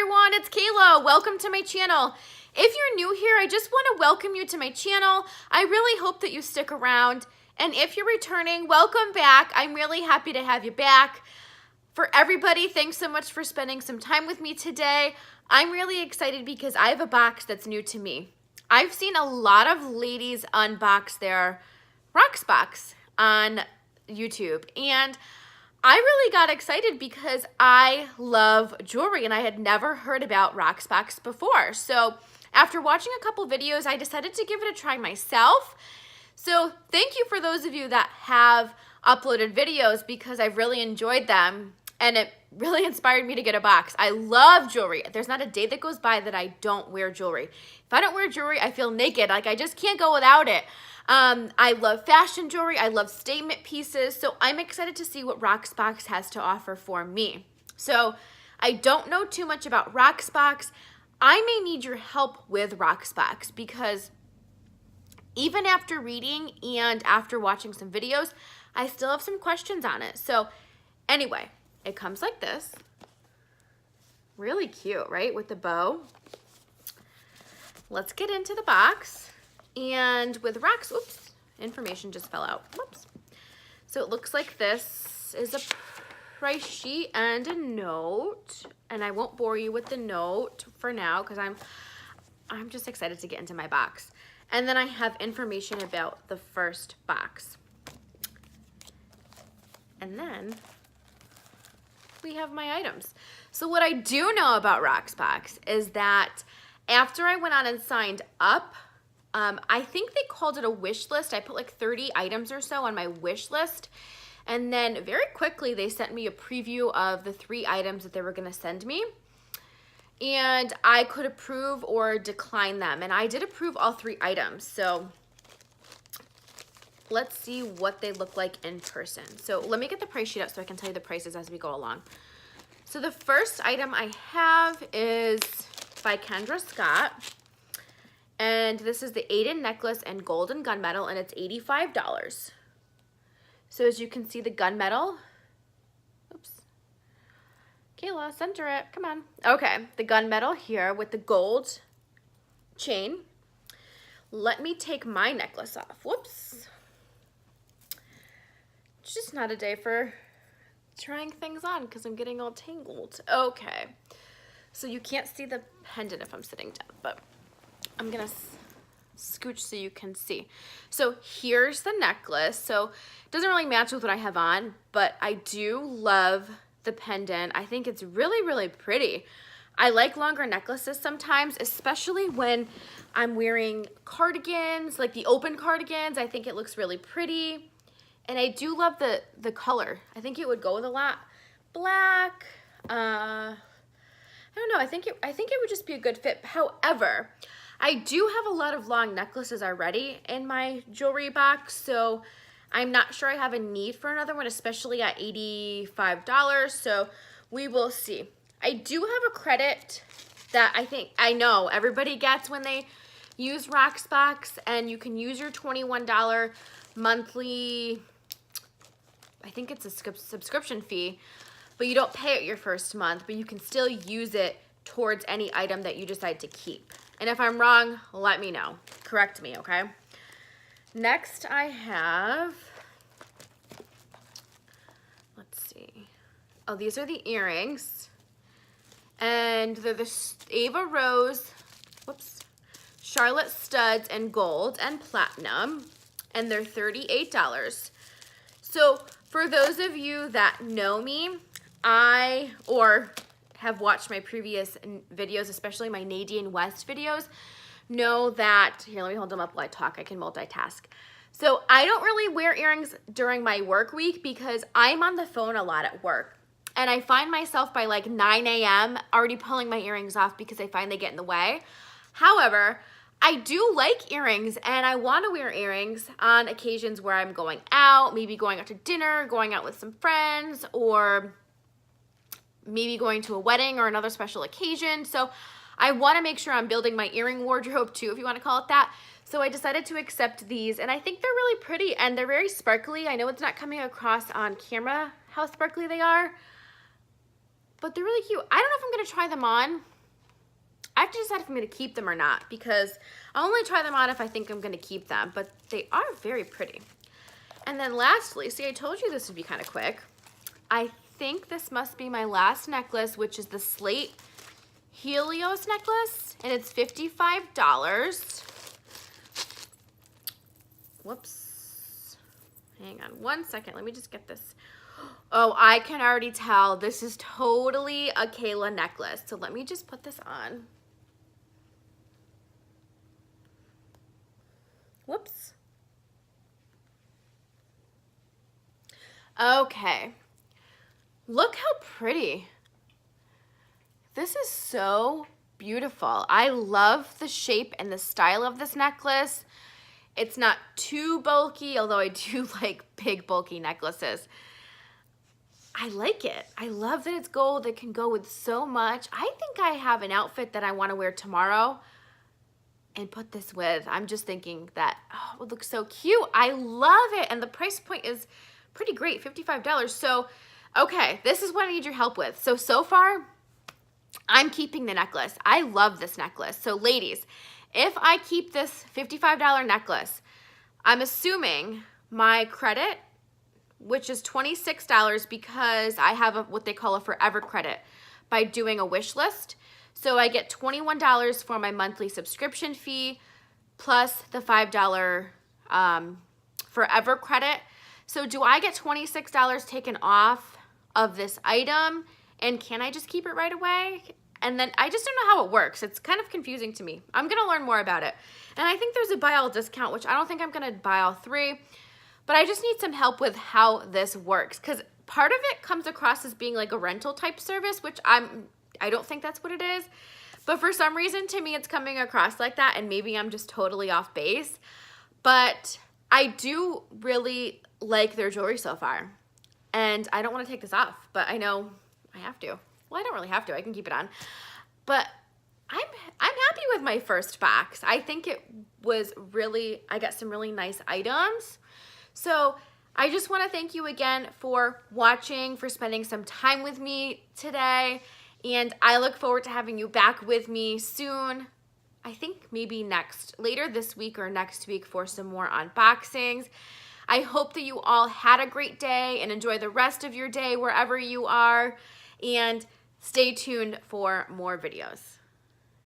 everyone, it's Kayla. Welcome to my channel. If you're new here, I just want to welcome you to my channel. I really hope that you stick around. And if you're returning, welcome back. I'm really happy to have you back. For everybody, thanks so much for spending some time with me today. I'm really excited because I have a box that's new to me. I've seen a lot of ladies unbox their Rocksbox on YouTube, and I really got excited because I love jewelry and I had never heard about Rocksbox before. So after watching a couple videos, I decided to give it a try myself. So thank you for those of you that have uploaded videos because I've really enjoyed them and it really inspired me to get a box. I love jewelry. There's not a day that goes by that I don't wear jewelry. If I don't wear jewelry, I feel naked. Like I just can't go without it. I love fashion jewelry. I love statement pieces. So I'm excited to see what Rocksbox has to offer for me. So I don't know too much about Rocksbox. I may need your help with Rocksbox because even after reading and after watching some videos, I still have some questions on it. So anyway, it comes like this. Really cute, right? With the bow. Let's get into the box. And with rocks, oops, information just fell out. Whoops. So it looks like this is a price sheet and a note. And I won't bore you with the note for now because I'm just excited to get into my box. And then I have information about the first box. And then we have my items. So what I do know about Rocksbox is that after I went on and signed up, I think they called it a wish list. I put like 30 items or so on my wish list. And then very quickly, they sent me a preview of the 3 items that they were going to send me. And I could approve or decline them. And I did approve all 3 items. So let's see what they look like in person. So let me get the price sheet up so I can tell you the prices as we go along. So the first item I have is by Kendra Scott. And this is the Aiden necklace and golden gunmetal, and it's $85. So as you can see, the gunmetal, oops, Kayla, center it, come on. Okay, the gunmetal here with the gold chain. Let me take my necklace off, whoops. It's just not a day for trying things on because I'm getting all tangled. Okay, so you can't see the pendant if I'm sitting down, but I'm gonna scooch so you can see. So here's the necklace. So it doesn't really match with what I have on, but I do love the pendant. I think it's really, really pretty. I like longer necklaces sometimes, especially when I'm wearing cardigans, like the open cardigans. I think it looks really pretty. And I do love the color. I think it would go with a lot. Black, I don't know. I think it would just be a good fit. However, I do have a lot of long necklaces already in my jewelry box, so I'm not sure I have a need for another one, especially at $85, so we will see. I do have a credit that I know everybody gets when they use Rocksbox, and you can use your $21 monthly, I think it's a subscription fee, but you don't pay it your first month, but you can still use it towards any item that you decide to keep. And if I'm wrong, let me know. Correct me, okay? Next I have, let's see. Oh, these are the earrings. And they're the Ava Rose, whoops, Charlotte studs in gold and platinum. And they're $38. So for those of you that know me, or have watched my previous videos, especially my Nadine West videos, know that, here, let me hold them up while I talk, I can multitask. So I don't really wear earrings during my work week because I'm on the phone a lot at work. And I find myself by like 9 a.m. already pulling my earrings off because I find they get in the way. However, I do like earrings and I want to wear earrings on occasions where I'm going out, maybe going out to dinner, going out with some friends, or maybe going to a wedding or another special occasion. So I want to make sure I'm building my earring wardrobe too, if you want to call it that. So I decided to accept these, and I think they're really pretty and they're very sparkly. I know it's not coming across on camera how sparkly they are, but they're really cute. I don't know if I'm going to try them on. I have to decide if I'm going to keep them or not, because I'll only try them on if I think I'm going to keep them, but they are very pretty. And then lastly, see, I told you this would be kind of quick. I think this must be my last necklace, which is the Slate Helios necklace, and it's $55. Whoops. Hang on one second. Let me just get this. Oh, I can already tell this is totally a Kayla necklace. So let me just put this on. Whoops. Okay. Look how pretty. This is so beautiful. I love the shape and the style of this necklace. It's not too bulky, although I do like big bulky necklaces. I like it. I love that it's gold. It can go with so much. I think I have an outfit that I want to wear tomorrow and put this with. I'm just thinking that, oh, it would look so cute. I love it. And the price point is pretty great, $55. So, okay, this is what I need your help with. So far, I'm keeping the necklace. I love this necklace. So ladies, if I keep this $55 necklace, I'm assuming my credit, which is $26 because I have what they call a forever credit by doing a wish list. So I get $21 for my monthly subscription fee plus the $5 forever credit. So do I get $26 taken off of this item, and can I just keep it right away? And then I just don't know how it works. It's kind of confusing to me. I'm gonna learn more about it. And I think there's a buy all discount, which I don't think I'm gonna buy all three, but I just need some help with how this works, because part of it comes across as being like a rental type service, which I don't think that's what it is. But for some reason, to me, it's coming across like that, and maybe I'm just totally off base. But I do really like their jewelry so far, and I don't want to take this off, but I know I have to. Well, I don't really have to. I can keep it on. But I'm happy with my first box. I think it was really, I got some really nice items. So I just want to thank you again for watching, for spending some time with me today. And I look forward to having you back with me soon. I think maybe later this week or next week for some more unboxings. I hope that you all had a great day and enjoy the rest of your day wherever you are. And stay tuned for more videos.